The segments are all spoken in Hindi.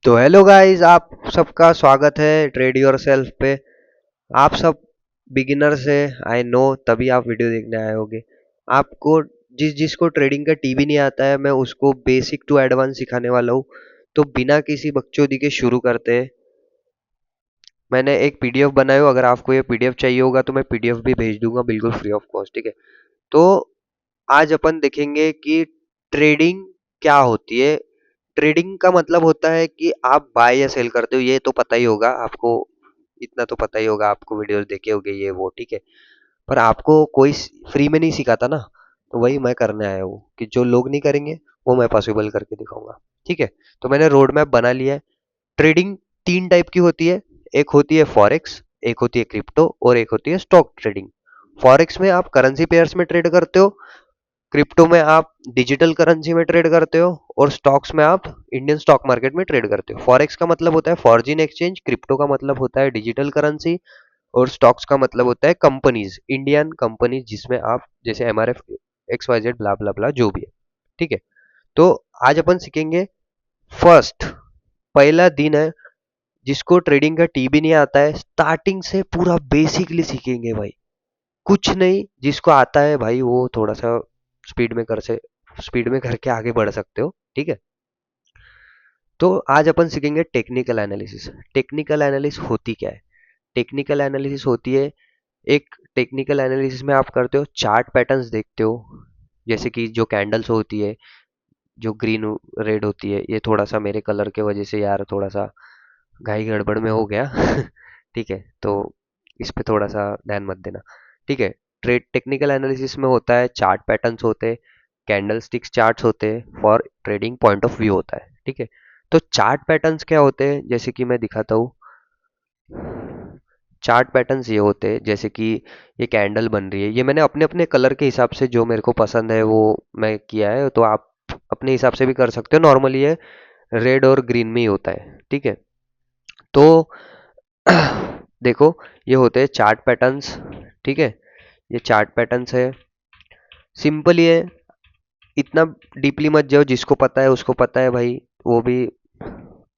तो हेलो गाइस, आप सबका स्वागत है ट्रेड योर सेल्फ पे। आप सब बिगिनर्स है, आई नो, तभी आप वीडियो देखने आए होगे। आपको जिसको ट्रेडिंग का टीवी नहीं आता है, मैं उसको बेसिक टू एडवांस सिखाने वाला हूँ। तो बिना किसी बकचोदी के शुरू करते हैं। मैंने एक पीडीएफ बनाया हो, अगर आपको ये पीडीएफ चाहिए होगा तो मैं पीडीएफ भी भेज दूंगा बिल्कुल फ्री ऑफ कॉस्ट, ठीक है। तो आज अपन देखेंगे कि ट्रेडिंग क्या होती है। ट्रेडिंग का मतलब होता है कि आप बाय या सेल करते हो, ये तो पता ही होगा आपको। इतना तो पता ही होगा, आपको वीडियोस देखे होंगे ये वो, ठीक है। पर आपको कोई फ्री में नहीं सिखाता ना, तो वही मैं करने आया हूँ कि जो लोग नहीं करेंगे वो मैं पॉसिबल करके दिखाऊंगा, ठीक है। तो मैंने रोड मैप बना लिया है। ट्रेडिंग तीन टाइप की होती है। एक होती है फॉरेक्स, एक होती है क्रिप्टो और एक होती है स्टॉक ट्रेडिंग। फॉरेक्स में आप करेंसी पेयर्स में ट्रेड करते हो, क्रिप्टो में आप डिजिटल करेंसी में ट्रेड करते हो और स्टॉक्स में आप इंडियन स्टॉक मार्केट में ट्रेड करते हो। फॉरेक्स का मतलब होता है फॉरेन एक्सचेंज, क्रिप्टो का मतलब होता है डिजिटल करेंसी और स्टॉक्स का मतलब होता है कंपनीज, इंडियन कंपनीज, जिसमें आप जैसे एमआरएफ, एक्स वाई जेड, ब्ला ब्ला ब्ला, जो भी है, ठीक है। तो आज अपन सीखेंगे फर्स्ट, पहला दिन है जिसको ट्रेडिंग का टी भी नहीं आता है, स्टार्टिंग से पूरा बेसिकली सीखेंगे भाई। कुछ नहीं, जिसको आता है भाई वो थोड़ा सा स्पीड में कर से स्पीड में करके आगे बढ़ सकते हो, ठीक है। तो आज अपन सीखेंगे टेक्निकल एनालिसिस। टेक्निकल एनालिसिस होती क्या है? टेक्निकल एनालिसिस होती है, एक टेक्निकल एनालिसिस में आप करते हो चार्ट पैटर्न्स देखते हो। जैसे कि जो कैंडल्स होती है, जो ग्रीन रेड होती है, ये थोड़ा सा मेरे कलर के वजह से यार थोड़ा सा घाई गड़बड़ में हो गया ठीक है, तो इस पे थोड़ा सा ध्यान मत देना, ठीक है। ट्रेड टेक्निकल एनालिसिस में होता है चार्ट पैटर्न्स होते हैं, कैंडल स्टिक्स चार्ट्स होते हैं, for trading point of view होता है, ठीक है। तो चार्ट पैटर्न्स क्या होते हैं, जैसे कि मैं दिखाता हूँ। चार्ट पैटर्न्स ये होते हैं जैसे कि ये कैंडल बन रही है, ये मैंने अपने अपने कलर के हिसाब से जो मेरे को पसंद है वो मैं किया है, तो आप अपने हिसाब से भी कर सकते हो। नॉर्मली ये रेड और ग्रीन में ही होता है, ठीक है। तो देखो, ये होते हैं चार्ट पैटर्न्स, ठीक है। ये चार्ट पैटर्न्स है, सिंपल ही है, इतना डीपली मत जाओ। जिसको पता है उसको पता है भाई, वो भी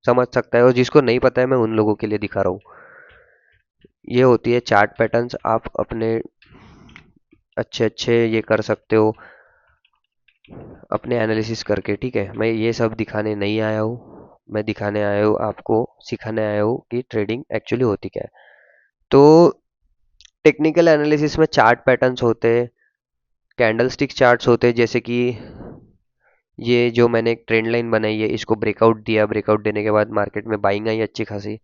समझ सकता है, और जिसको नहीं पता है मैं उन लोगों के लिए दिखा रहा हूँ। ये होती है चार्ट पैटर्न्स, आप अपने अच्छे अच्छे ये कर सकते हो अपने एनालिसिस करके, ठीक है। मैं ये सब दिखाने नहीं आया हूँ, मैं दिखाने आया हूँ आपको, सिखाने आया हूँ कि ट्रेडिंग एक्चुअली होती क्या है। तो टेक्निकल एनालिसिस में चार्ट पैटर्न्स होते हैं, कैंडलस्टिक चार्ट्स होते हैं, जैसे कि ये जो मैंने एक ट्रेंड लाइन बनाई है, इसको ब्रेकआउट दिया, ब्रेकआउट देने के बाद मार्केट में बाइंग आई अच्छी खासी।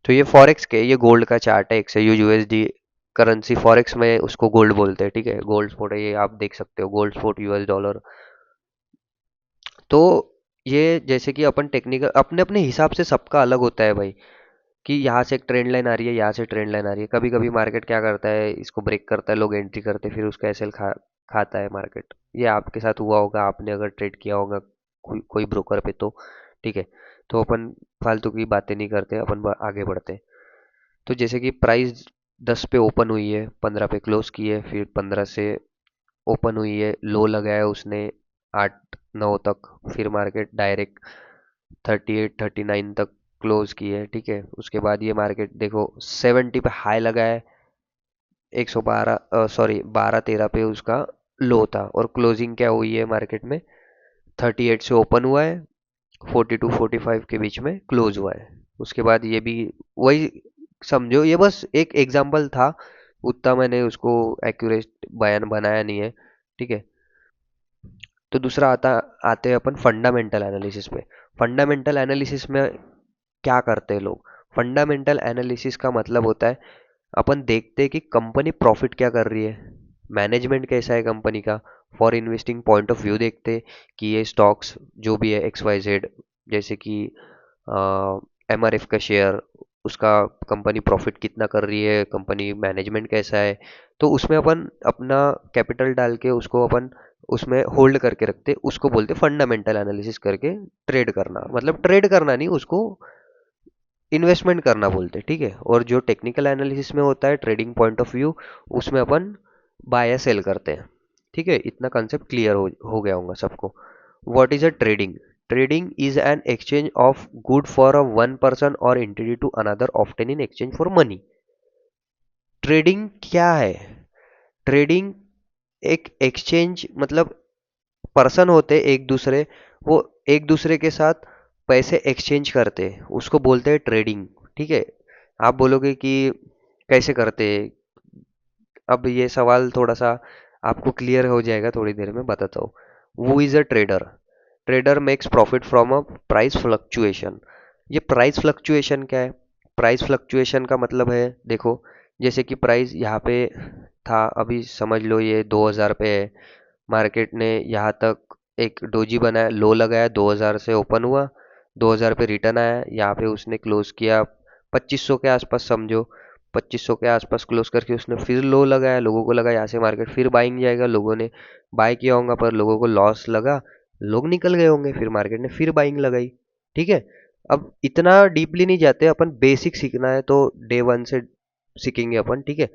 तो ये फॉरेक्स के, ये गोल्ड का चार्ट है, XAU USD करेंसी, फॉरेक्स में उसको गोल्ड बोलते हैं, ठीक है। गोल्ड स्पॉट है, ये आप देख सकते हो, गोल्ड स्पॉट US डॉलर। तो ये जैसे कि अपन टेक्निकल अपने अपने हिसाब से सबका अलग होता है भाई, कि यहाँ से एक ट्रेंड लाइन आ रही है, यहाँ से ट्रेंड लाइन आ रही है। कभी कभी मार्केट क्या करता है, इसको ब्रेक करता है, लोग एंट्री करते हैं, फिर उसका एसएल खाता है मार्केट। ये आपके साथ हुआ होगा, आपने अगर ट्रेड किया होगा कोई ब्रोकर पे, तो ठीक है। तो अपन फालतू की बातें नहीं करते, अपन आगे बढ़ते हैं। तो जैसे कि प्राइस 10 पे ओपन हुई है, 15 पे क्लोज की है, फिर 15 से ओपन हुई है, लो लगाया उसने 8-9 तक, फिर मार्केट डायरेक्ट 38-39 तक क्लोज की है, ठीक है। उसके बाद ये मार्केट देखो 70 पे हाई लगा है, 112, सॉरी 12-13 पे उसका लो था, और क्लोजिंग क्या हुई है मार्केट में, 38 से ओपन हुआ है, 42-45 के बीच में क्लोज हुआ है। उसके बाद ये भी वही, समझो ये बस एक एग्जांपल था, उतना मैंने उसको एक्यूरेट बयान बनाया नहीं है, ठीक है। तो दूसरा आते हैं अपन फंडामेंटल एनालिसिस पे। फंडामेंटल एनालिसिस में क्या करते हैं लोग? फंडामेंटल एनालिसिस का मतलब होता है, अपन देखते हैं कि कंपनी प्रॉफिट क्या कर रही है, मैनेजमेंट कैसा है कंपनी का, for investing point of view देखते हैं कि ये स्टॉक्स जो भी है XYZ, जैसे कि MRF का शेयर, उसका कंपनी प्रॉफिट कितना कर रही है, कंपनी मैनेजमेंट कैसा है। तो उसमें अपन अपना कैपिटल डाल के उसको अपन उसमें होल्ड करके रखते, उसको बोलते फंडामेंटल एनालिसिस करके ट्रेड करना, मतलब ट्रेड करना नहीं, उसको इन्वेस्टमेंट करना बोलते, ठीक है। और जो टेक्निकल एनालिसिस में होता है ट्रेडिंग पॉइंट ऑफ व्यू, उसमें अपन बाय सेल करते हैं, ठीक है। इतना कंसेप्ट क्लियर हो गया होगा सबको। What is a trading? Trading is an exchange of good for a one person और entity to another often in exchange for money. Trading क्या है? ट्रेडिंग एक एक्सचेंज मतलब पर्सन होते एक दूसरे, वो एक दूसरे के साथ पैसे एक्सचेंज करते, उसको बोलते हैं ट्रेडिंग। ठीक है। आप बोलोगे कि कैसे करते? अब ये सवाल थोड़ा सा आपको क्लियर हो जाएगा, थोड़ी देर में बताता हूँ। वो is a trader. Trader makes profit from a price fluctuation. ये प्राइस फ्लक्चुएशन क्या है? प्राइस फ्लक्चुएशन का मतलब है, देखो, जैसे कि प्राइस यहाँ पे था, अभी समझ लो ये 2000 पे है। मार्केट ने यहाँ तक एक डोजी बनाया, लो लगाया, 2000 से ओपन हुआ, 2000 पे रिटर्न आया, यहाँ पे उसने क्लोज किया 2500 के आसपास, समझो 2500 के आसपास क्लोज करके उसने फिर लो लगाया, लोगों को लगा यहाँ से मार्केट फिर बाइंग जाएगा, लोगों ने बाय किया होगा, पर लोगों को लॉस लगा, लोग निकल गए होंगे, फिर मार्केट ने फिर बाइंग लगाई। ठीक है। अब इतना डीपली नहीं जाते अपन, बेसिक सीखना है तो डे वन से सीखेंगे अपन। ठीक है।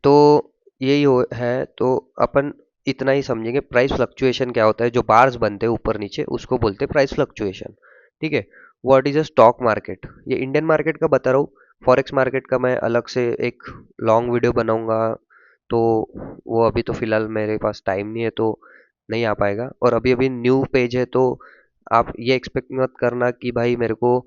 तो यही है, तो अपन इतना ही समझेंगे। प्राइस फ्लक्चुएशन क्या होता है? जो बार्स बनते हैं ऊपर नीचे, उसको बोलते हैं प्राइस फ्लक्चुएशन। ठीक है। What is a stock market? ये इंडियन मार्केट का बता रहा हूँ। फॉरेक्स मार्केट का मैं अलग से एक लॉन्ग वीडियो बनाऊंगा, तो वो अभी तो फिलहाल मेरे पास टाइम नहीं है, तो नहीं आ पाएगा। और अभी अभी न्यू पेज है, तो आप ये एक्सपेक्ट मत करना कि भाई मेरे को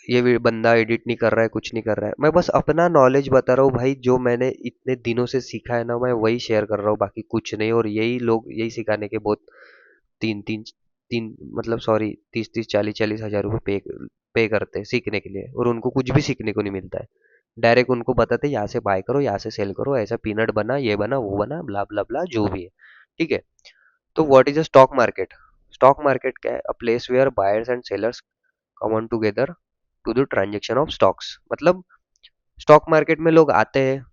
ये बंदा एडिट नहीं कर रहा है, कुछ नहीं कर रहा है। मैं बस अपना नॉलेज बता रहा हूँ भाई, जो मैंने इतने दिनों से सीखा है ना, मैं वही शेयर कर रहा हूँ, बाकी कुछ नहीं। और यही लोग यही सिखाने के बहुत तीन तीन तीन मतलब सॉरी 30-30 40-40 हजार रुपये पे करते हैं सीखने के लिए, और उनको कुछ भी सीखने को नहीं मिलता है। डायरेक्ट उनको बताते यहाँ से बाय करो, यहाँ से सेल करो, ऐसा पीनट बना, ये बना, वो बना, ब्ला ब्ला ब्ला, जो भी है। ठीक है। तो what is a stock market? Stock market क्या है? A place where buyers and sellers come on together to the transaction of stocks. मतलब स्टॉक मार्केट में लोग आते हैं,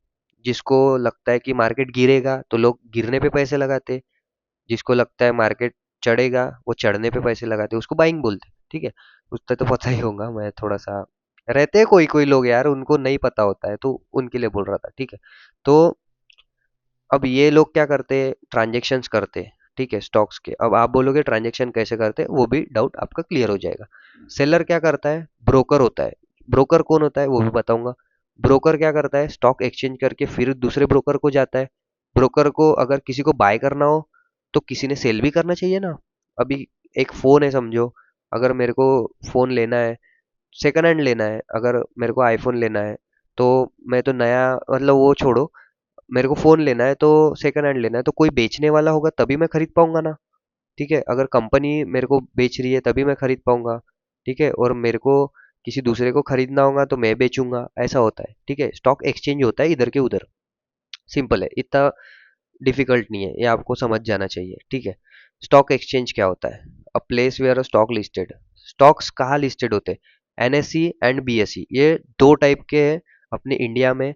जिसको लगता है कि मार्केट गिरेगा तो लोग गिरने पे पैसे लगाते हैं, जिसको लगता है मार्केट चढ़ेगा वो चढ़ने पे पैसे लगाते हैं, उसको बाइंग बोलते हैं। ठीक है। उससे तो पता ही होगा, मैं थोड़ा सा, रहते हैं कोई कोई लोग यार उनको नहीं पता होता है, तो उनके लिए बोल रहा था। ठीक है। तो अब ये लोग क्या करते हैं? ट्रांजेक्शन्स करते हैं। ठीक है, स्टॉक्स के। अब आप बोलोगे ट्रांजेक्शन कैसे करते हैं, वो भी डाउट आपका क्लियर हो जाएगा। सेलर क्या करता है? ब्रोकर होता है। ब्रोकर कौन होता है वो भी बताऊंगा। ब्रोकर क्या करता है? स्टॉक एक्सचेंज करके फिर दूसरे ब्रोकर को जाता है। ब्रोकर को अगर किसी को बाय करना हो, तो किसी ने सेल भी करना चाहिए ना। अभी एक फोन है समझो, अगर मेरे को फोन लेना है, सेकंड हैंड लेना है, अगर मेरे को आईफोन लेना है, तो मैं तो नया, मतलब वो छोड़ो, मेरे को फोन लेना है तो सेकंड हैंड लेना है, तो कोई बेचने वाला होगा तभी मैं खरीद पाऊंगा ना। ठीक है। अगर कंपनी मेरे को बेच रही है तभी मैं खरीद पाऊंगा। ठीक है। और मेरे को किसी दूसरे को खरीदना होगा तो मैं बेचूंगा, ऐसा होता है। ठीक है। स्टॉक एक्सचेंज होता है इधर के उधर, सिंपल है, इतना डिफिकल्ट नहीं है, ये आपको समझ जाना चाहिए। ठीक है। स्टॉक एक्सचेंज क्या होता है? A place where a stock listed. Stocks कहाँ लिस्टेड होते हैं? एनएससी एंड बीएसई, ये दो टाइप के हैं अपने इंडिया में।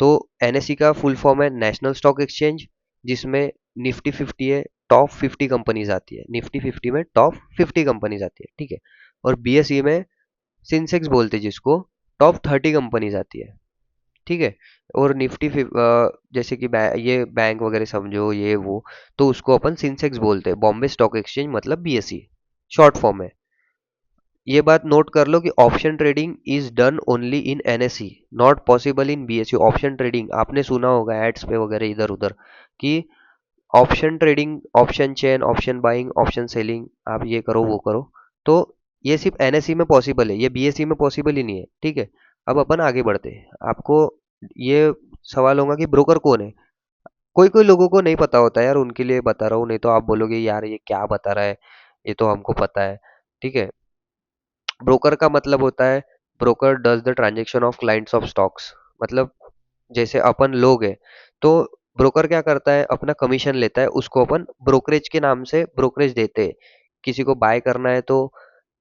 तो एनएससी का फुल फॉर्म है नेशनल स्टॉक एक्सचेंज, जिसमें निफ्टी 50 है, टॉप 50 कंपनीज आती है, निफ्टी 50 में टॉप 50 कंपनीज आती है। ठीक है। और बीएसई में सिंसेक्स बोलते हैं जिसको, टॉप 30 कंपनीज आती है। ठीक है। और निफ्टी जैसे कि ये बैंक वगैरह समझो, ये वो, तो उसको अपन सिंसेक्स बोलते हैं, बॉम्बे स्टॉक एक्सचेंज मतलब बीएसई शॉर्ट फॉर्म है। ये बात नोट कर लो कि option trading is done only in NSE, not possible in BSE. Option trading आपने सुना होगा एड्स पे वगैरह इधर उधर, कि option trading, option chain, option buying, option selling, आप ये करो वो करो, तो ये सिर्फ एनएसई में पॉसिबल है, ये बीएसई में पॉसिबल ही नहीं है। ठीक है। अब अपन आगे बढ़ते हैं। आपको ये सवाल होगा कि ब्रोकर कौन है? कोई कोई लोगों को नहीं पता होता है यार, उनके लिए बता रहा हूँ, नहीं तो आप बोलोगे यार ये क्या बता रहा है, ये तो हमको पता है। ठीक है। ब्रोकर का मतलब होता है, broker does the transaction of clients of stocks. मतलब जैसे अपन लोग हैं, तो ब्रोकर क्या करता है? अपना कमीशन लेता है, उसको अपन ब्रोकरेज के नाम से ब्रोकरेज देते हैं। किसी को बाय करना है, तो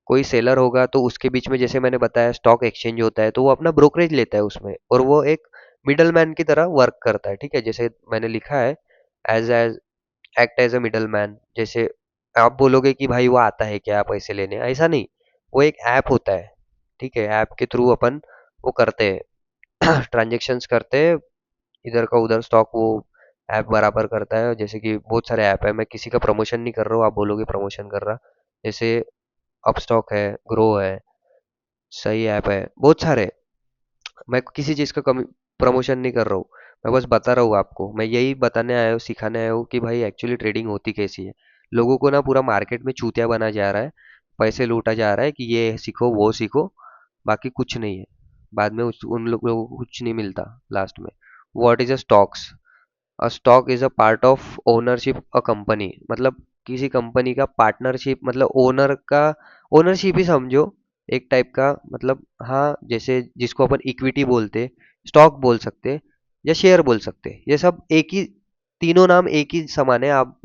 कोई सेलर होगा तो उसके बीच में, जैसे मैंने बताया स्टॉक एक्सचेंज होता है, तो वो अपना ब्रोकरेज लेता है उसमें, और वो एक मिडल मैन की तरह वर्क करता है। ठीक है। जैसे मैंने लिखा है, as as act as a middle man. जैसे आप बोलोगे कि भाई वो आता है क्या पैसे लेने, ऐसा नहीं, वो एक ऐप होता है। ठीक है। ऐप के थ्रू अपन वो करते हैं ट्रांजेक्शन्स करते हैं, इधर का उधर स्टॉक वो ऐप बराबर करता है। जैसे कि बहुत सारे ऐप है, मैं किसी का प्रमोशन नहीं कर रहा हूँ, आप बोलोगे प्रमोशन कर रहा, जैसे अपस्टॉक है, ग्रो है, सही ऐप है, बहुत सारे। मैं किसी चीज़ का कमी प्रमोशन नहीं कर रहा हूँ, मैं बस बता रहा हूँ आपको। मैं यही बताने आया हूँ, सिखाने आया हूँ कि भाई एक्चुअली ट्रेडिंग होती कैसी है। लोगों को ना पूरा मार्केट में चूतिया बना जा रहा है, पैसे लूटा जा रहा है कि ये सीखो वो सीखो, बाकी कुछ नहीं है। बाद में उन लोगों को कुछ नहीं मिलता लास्ट में। What is a stocks? A stock is a part of ownership a company, मतलब किसी कंपनी का पार्टनरशिप, मतलब ओनर का ओनरशिप ही समझो एक टाइप का। मतलब हाँ, जैसे जिसको अपन इक्विटी बोलते, स्टॉक बोल सकते या शेयर बोल सकते, ये सब एक ही, तीनों नाम एक ही समान है। आप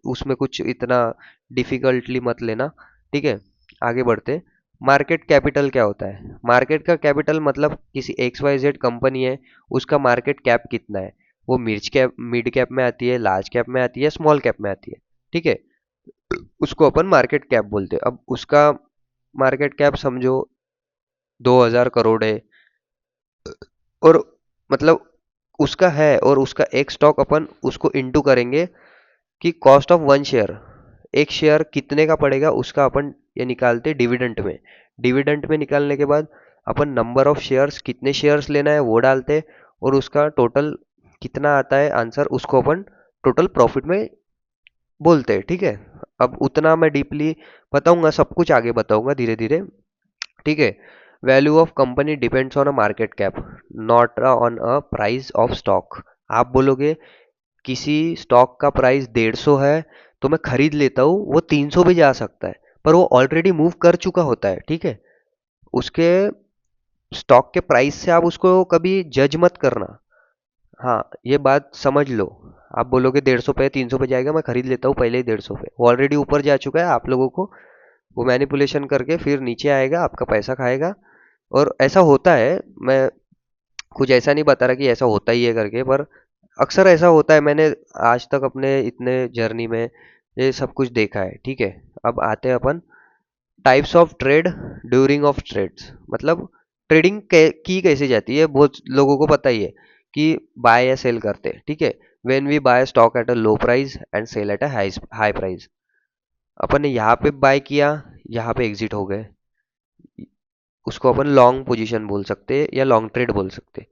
उसमें कुछ इतना डिफिकल्टली मत लेना, ठीक है। आगे बढ़ते। मार्केट कैपिटल क्या होता है? मार्केट का कैपिटल मतलब किसी एक्स वाई जेड कंपनी है, उसका मार्केट कैप कितना है। वो मिड कैप में आती है, लार्ज कैप में आती है, स्मॉल कैप में आती है, ठीक है। उसको अपन मार्केट कैप बोलते हैं। अब उसका मार्केट कैप समझो 2000 करोड़ है, और मतलब उसका है, और उसका एक स्टॉक अपन उसको इंटू करेंगे कि कॉस्ट ऑफ वन शेयर, एक शेयर कितने का पड़ेगा उसका अपन ये निकालते डिविडेंट में। डिविडेंट में निकालने के बाद अपन नंबर ऑफ शेयर्स, कितने शेयर्स लेना है वो डालते, और उसका टोटल कितना आता है आंसर, उसको अपन टोटल प्रॉफिट में बोलते हैं, ठीक है। अब उतना मैं डीपली बताऊंगा, सब कुछ आगे बताऊंगा धीरे धीरे, ठीक है। Value of company depends on a market cap, not on a price of stock. आप बोलोगे किसी स्टॉक का प्राइस 150 है तो मैं खरीद लेता हूँ, वो 300 भी जा सकता है, पर वो ऑलरेडी मूव कर चुका होता है, ठीक है। उसके स्टॉक के प्राइस से आप उसको कभी जज मत करना। हाँ, ये बात समझ लो। आप बोलोगे 150 पे 300 पे जाएगा, मैं खरीद लेता हूँ पहले ही 150 पे, वो ऑलरेडी ऊपर जा चुका है। आप लोगों को वो मैनिपुलेशन करके फिर नीचे आएगा, आपका पैसा खाएगा। और ऐसा होता है, मैं कुछ ऐसा नहीं बता रहा कि ऐसा होता ही है करके, पर अक्सर ऐसा होता है। मैंने आज तक अपने इतने जर्नी में ये सब कुछ देखा है, ठीक है। अब आते हैं अपन types of trade during of trades, मतलब ट्रेडिंग की कैसे जाती है, बहुत लोगों को पता ही है कि बाय या सेल करते हैं, ठीक है। When we buy stock at a low price and sell at a high price, अपन ने यहाँ पे बाय किया, यहाँ पे एग्जिट हो गए, उसको अपन लॉन्ग पोजीशन बोल सकते हैं या लॉन्ग ट्रेड बोल सकते हैं।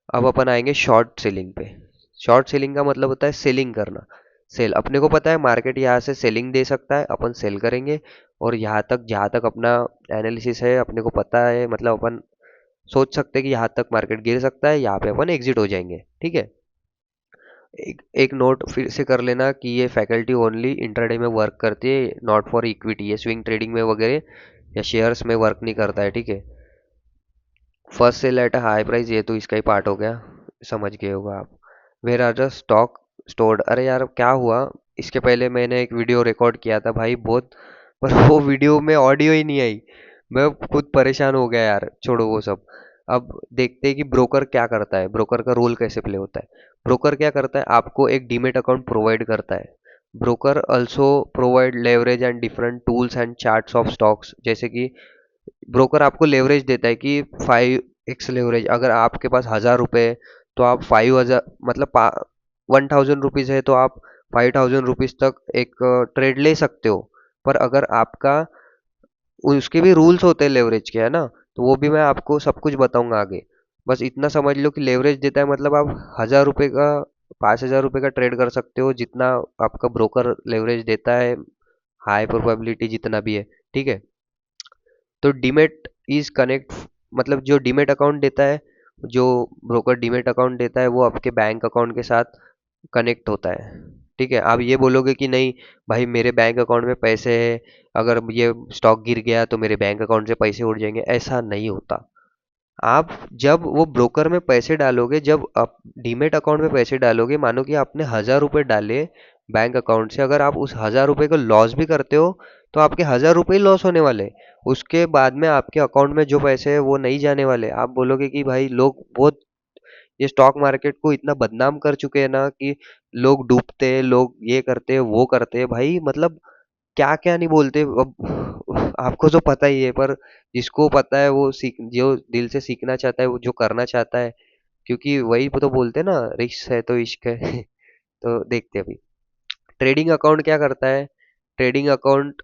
अब अपन आएंगे शॉर्ट सेलिंग पे। शॉर्ट सेलिंग का मतलब होता है सेलिंग करना। सेल, अपने को पता है मार्केट यहाँ से सेलिंग दे सकता है, अपन सेल करेंगे। और यहाँ तक जहाँ तक अपना एनालिसिस है, अपने को पता है, मतलब अपन सोच सकते हैं कि यहाँ तक मार्केट गिर सकता है, यहाँ पे अपन एग्जिट हो जाएंगे, ठीक है। एक नोट फिर से कर लेना कि ये फैकल्टी ओनली इंट्राडे में वर्क करती है, नॉट फॉर इक्विटी। ये स्विंग ट्रेडिंग में वगैरह या शेयर्स में वर्क नहीं करता है, ठीक है। First sell at a high price, ये तो इसका ही पार्ट हो गया, समझ गए होगा आप। Where are the stock stored, अरे यार क्या हुआ, इसके पहले मैंने एक वीडियो रिकॉर्ड किया था भाई बहुत, पर वो वीडियो में ऑडियो ही नहीं आई। मैं खुद परेशान हो गया यार, छोड़ो वो सब। अब देखते हैं कि ब्रोकर क्या करता है, ब्रोकर का रोल कैसे प्ले होता है। ब्रोकर क्या करता है, आपको एक डीमेट अकाउंट प्रोवाइड करता है। Broker also provide leverage and different tools and charts of stocks, जैसे कि ब्रोकर आपको लेवरेज देता है कि 5x लेवरेज, अगर आपके पास 1000 रुपये है तो आप 5000, मतलब 1000 रुपीज़ है तो आप 5000 रुपीज़ तक एक ट्रेड ले सकते हो। पर अगर आपका, उसके भी रूल्स होते हैं लेवरेज के, है ना, तो वो भी मैं आपको सब कुछ बताऊंगा आगे। बस इतना समझ लो कि लेवरेज देता है मतलब आप 1000 रुपये का, 5000 रुपये का ट्रेड कर सकते हो, जितना आपका ब्रोकर लेवरेज देता है, हाई प्रोबेबिलिटी जितना भी है, ठीक है। तो डीमेट इज कनेक्ट, मतलब जो डीमेट अकाउंट देता है, जो ब्रोकर डीमेट अकाउंट देता है वो आपके बैंक अकाउंट के साथ कनेक्ट होता है, ठीक है। आप ये बोलोगे कि नहीं भाई मेरे बैंक अकाउंट में पैसे है, अगर ये स्टॉक गिर गया तो मेरे बैंक अकाउंट से पैसे उड़ जाएंगे, ऐसा नहीं होता। आप जब वो ब्रोकर में पैसे डालोगे, जब आप डीमेट अकाउंट में पैसे डालोगे, मानो कि आपने 1000 रुपये डाले बैंक अकाउंट से, अगर आप उस 1000 रुपये को लॉस भी करते हो तो आपके 1000 रुपये ही लॉस होने वाले। उसके बाद में आपके अकाउंट में जो पैसे है वो नहीं जाने वाले। आप बोलोगे कि भाई लोग बहुत, ये स्टॉक मार्केट को इतना बदनाम कर चुके हैं ना कि लोग डूबते हैं, लोग ये करते हैं वो करते हैं, भाई मतलब क्या क्या नहीं बोलते। अब आपको तो पता ही है, पर जिसको पता है वो सीख, जो दिल से सीखना चाहता है, वो जो करना चाहता है, क्योंकि वही तो बोलते हैं ना, रिस्क है तो इश्क है। तो देखते हैं अभी ट्रेडिंग अकाउंट क्या करता है। ट्रेडिंग अकाउंट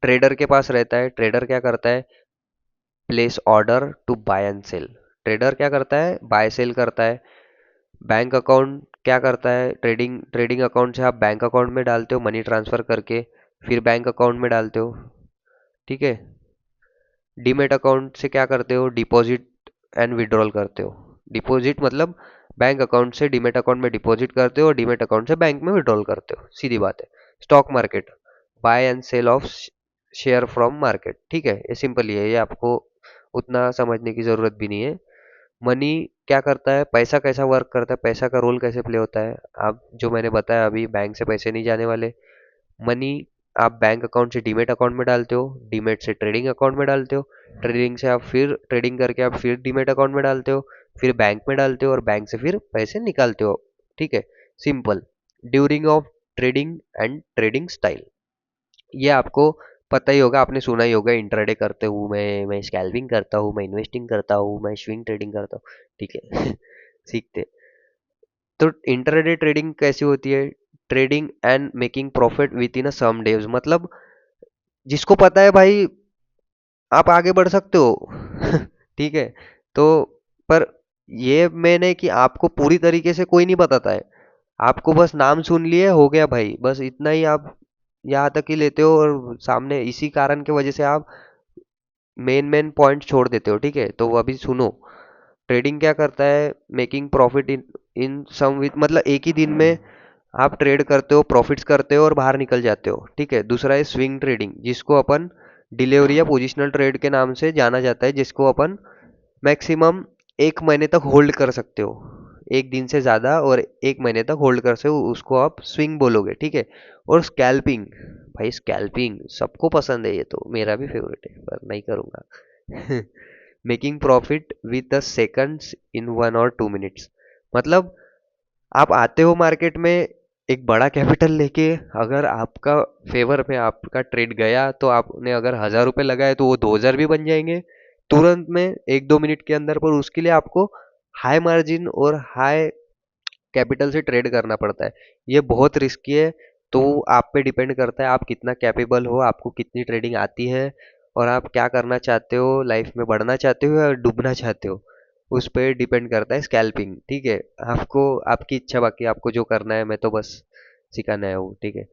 ट्रेडर के पास रहता है। ट्रेडर क्या करता है? Place order to buy and sell. Trader क्या करता है? बाय सेल करता है। बैंक अकाउंट क्या करता है? ट्रेडिंग ट्रेडिंग अकाउंट से आप बैंक अकाउंट में डालते हो मनी ट्रांसफर करके, फिर बैंक अकाउंट में डालते हो, ठीक है। डीमेट अकाउंट से क्या करते हो? डिपॉजिट एंड विड्रॉल करते हो। डिपॉजिट मतलब बैंक अकाउंट से डीमेट अकाउंट में डिपॉजिट करते हो और डीमेट अकाउंट से बैंक में विड्रॉल करते हो, सीधी बात है। Stock market, buy and sell of share from market, ठीक है। ये सिंपल ही है, ये आपको उतना समझने की जरूरत भी नहीं है। मनी क्या करता है? पैसा कैसा वर्क करता है, पैसा का रोल कैसे प्ले होता है, आप जो मैंने बताया अभी, बैंक से पैसे नहीं जाने वाले। मनी आप बैंक अकाउंट से डीमेट अकाउंट में डालते हो, डीमेट से ट्रेडिंग अकाउंट में डालते हो, ट्रेडिंग से आप फिर ट्रेडिंग करके आप फिर डीमेट अकाउंट में डालते हो, फिर बैंक में डालते हो और बैंक से फिर पैसे निकालते हो, ठीक है। Simple. During of trading and trading style, ये आपको पता ही होगा, आपने सुना ही होगा, इंट्राडे करते हूँ मैं स्कैल्पिंग करता हूँ, मैं इन्वेस्टिंग करता हूँ, मैं स्विंग ट्रेडिंग करता हूँ, ठीक है। सीखते। तो इंट्राडे ट्रेडिंग कैसी होती है? Trading and making profit within a some days, मतलब जिसको पता है भाई, आप आगे बढ़ सकते हो। ठीक है। तो पर ये मैंने कि आपको पूरी तरीके से कोई नहीं बताता है, आपको बस नाम सुन लिए हो गया भाई, बस इतना ही आप यहाँ तक ही लेते हो और सामने इसी कारण की वजह से आप मेन मेन पॉइंट छोड़ देते हो, ठीक है। तो वो अभी सुनो। ट्रेडिंग क्या करता है? Making profit in in some with, मतलब एक ही दिन में आप ट्रेड करते हो, प्रॉफिट्स करते हो और बाहर निकल जाते हो, ठीक है। दूसरा है स्विंग ट्रेडिंग, जिसको अपन डिलीवरी या पोजिशनल ट्रेड के नाम से जाना जाता है, जिसको अपन मैक्सिमम 1 महीने तक होल्ड कर सकते हो। एक दिन से ज़्यादा और 1 महीने तक होल्ड कर सकते हो, उसको आप स्विंग बोलोगे, ठीक है। और स्कैल्पिंग, भाई स्कैल्पिंग सबको पसंद है, ये तो मेरा भी फेवरेट है पर नहीं करूँगा। Making profit with the seconds in 1 और 2 मिनट्स, मतलब आप आते हो मार्केट में एक बड़ा कैपिटल लेके, अगर आपका फेवर में आपका ट्रेड गया तो आपने अगर 1,000 रुपये लगाए तो वो 2,000 भी बन जाएंगे तुरंत में 1-2 मिनट के अंदर। पर उसके लिए आपको हाई मार्जिन और हाई कैपिटल से ट्रेड करना पड़ता है, ये बहुत रिस्की है। तो आप पे डिपेंड करता है आप कितना कैपेबल हो, आपको कितनी ट्रेडिंग आती है और आप क्या करना चाहते हो, लाइफ में बढ़ना चाहते हो या डूबना चाहते हो, उस पर डिपेंड करता है स्कैल्पिंग, ठीक है। आपको आपकी इच्छा, बाकी आपको जो करना है, मैं तो बस सिखाने आया हूँ, ठीक है।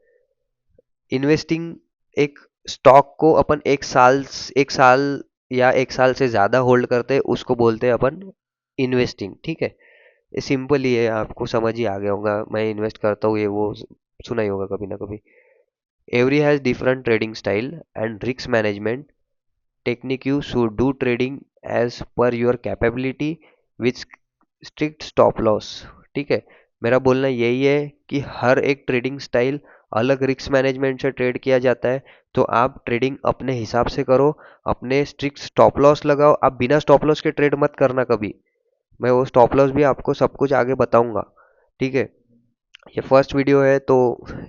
इन्वेस्टिंग, एक स्टॉक को अपन एक साल या 1 साल से ज़्यादा होल्ड करते हैं, उसको बोलते हैं अपन इन्वेस्टिंग, ठीक है। ये सिंपल ही है, आपको समझ ही आ गया होगा, मैं इन्वेस्ट करता हूँ, ये वो सुना ही होगा कभी ना कभी। Every has different trading style and risk management technique, you should do trading as per your capability with strict stop loss, ठीक है। मेरा बोलना यही है कि हर एक ट्रेडिंग स्टाइल अलग रिस्क मैनेजमेंट से ट्रेड किया जाता है। तो आप ट्रेडिंग अपने हिसाब से करो, अपने स्ट्रिक्ट स्टॉप लॉस लगाओ, आप बिना स्टॉप लॉस के ट्रेड मत करना कभी। मैं वो स्टॉप लॉस भी आपको सब कुछ आगे बताऊंगा, ठीक है। ये फर्स्ट वीडियो है तो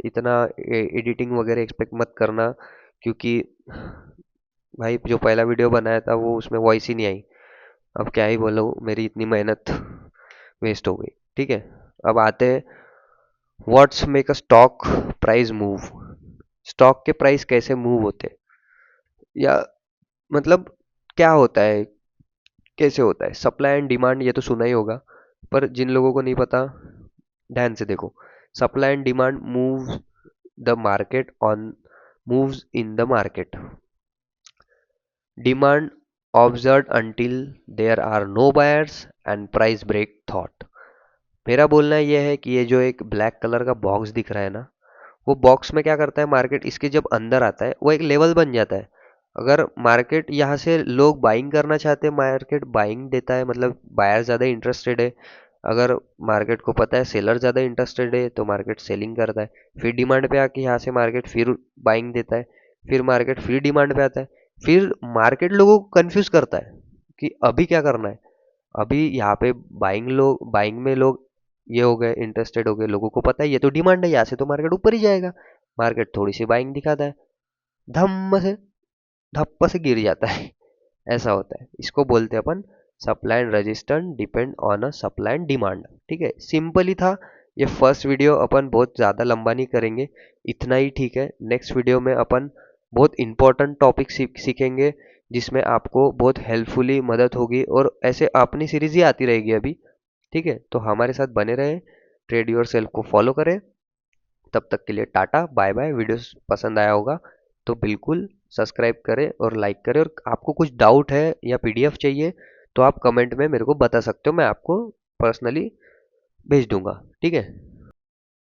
इतना एडिटिंग वगैरह एक्सपेक्ट मत करना, क्योंकि भाई जो पहला वीडियो बनाया था वो उसमें वॉइस ही नहीं आई। अब क्या ही बोलूँ, मेरी इतनी मेहनत वेस्ट हो गई, ठीक है। अब आते हैं, what's make a stock price move. Stock के प्राइस कैसे मूव होते हैं, या मतलब क्या होता है, कैसे होता है। सप्लाई एंड डिमांड, ये तो सुना ही होगा, पर जिन लोगों को नहीं पता, ध्यान से देखो। Supply and demand move the market on moves in the market. Demand observe until there are no buyers and price break thought. मेरा बोलना यह है कि ये जो एक ब्लैक कलर का बॉक्स दिख रहा है ना, वो बॉक्स में क्या करता है, मार्केट इसके जब अंदर आता है वो एक लेवल बन जाता है। अगर मार्केट यहाँ से लोग बाइंग करना चाहते हैं, मार्केट बाइंग देता है, मतलब बायर ज़्यादा इंटरेस्टेड है। अगर मार्केट को पता है सेलर ज़्यादा इंटरेस्टेड है तो मार्केट सेलिंग करता है। फिर डिमांड पे आके यहाँ से मार्केट फिर बाइंग देता है, फिर मार्केट फिर डिमांड पे आता है। फिर मार्केट लोगों को कंफ्यूज करता है कि अभी क्या करना है। अभी यहाँ पे बाइंग में लोग ये हो गए, इंटरेस्टेड हो गए, लोगों को पता है ये तो डिमांड है, यहाँ से तो मार्केट ऊपर ही जाएगा। मार्केट थोड़ी सी बाइंग दिखाता है, धम्म से धप्प से गिर जाता है। ऐसा होता है, इसको बोलते हैं अपन supply and resistance depend on a supply and demand, ठीक है। सिंपल ही था। ये फर्स्ट वीडियो, अपन बहुत ज़्यादा लंबा नहीं करेंगे, इतना ही ठीक है। नेक्स्ट वीडियो में अपन बहुत इंपॉर्टेंट टॉपिक सीखेंगे, जिसमें आपको बहुत हेल्पफुली मदद होगी, और ऐसे अपनी सीरीज ही आती रहेगी अभी। ठीक है, तो हमारे साथ बने रहें, ट्रेड योर सेल्फ को फॉलो करें। तब तक के लिए टाटा बाय बाय। वीडियोस पसंद आया होगा तो बिल्कुल सब्सक्राइब करें और लाइक करें, और आपको कुछ डाउट है या पीडीएफ चाहिए तो आप कमेंट में मेरे को बता सकते हो, मैं आपको पर्सनली भेज दूंगा। ठीक है।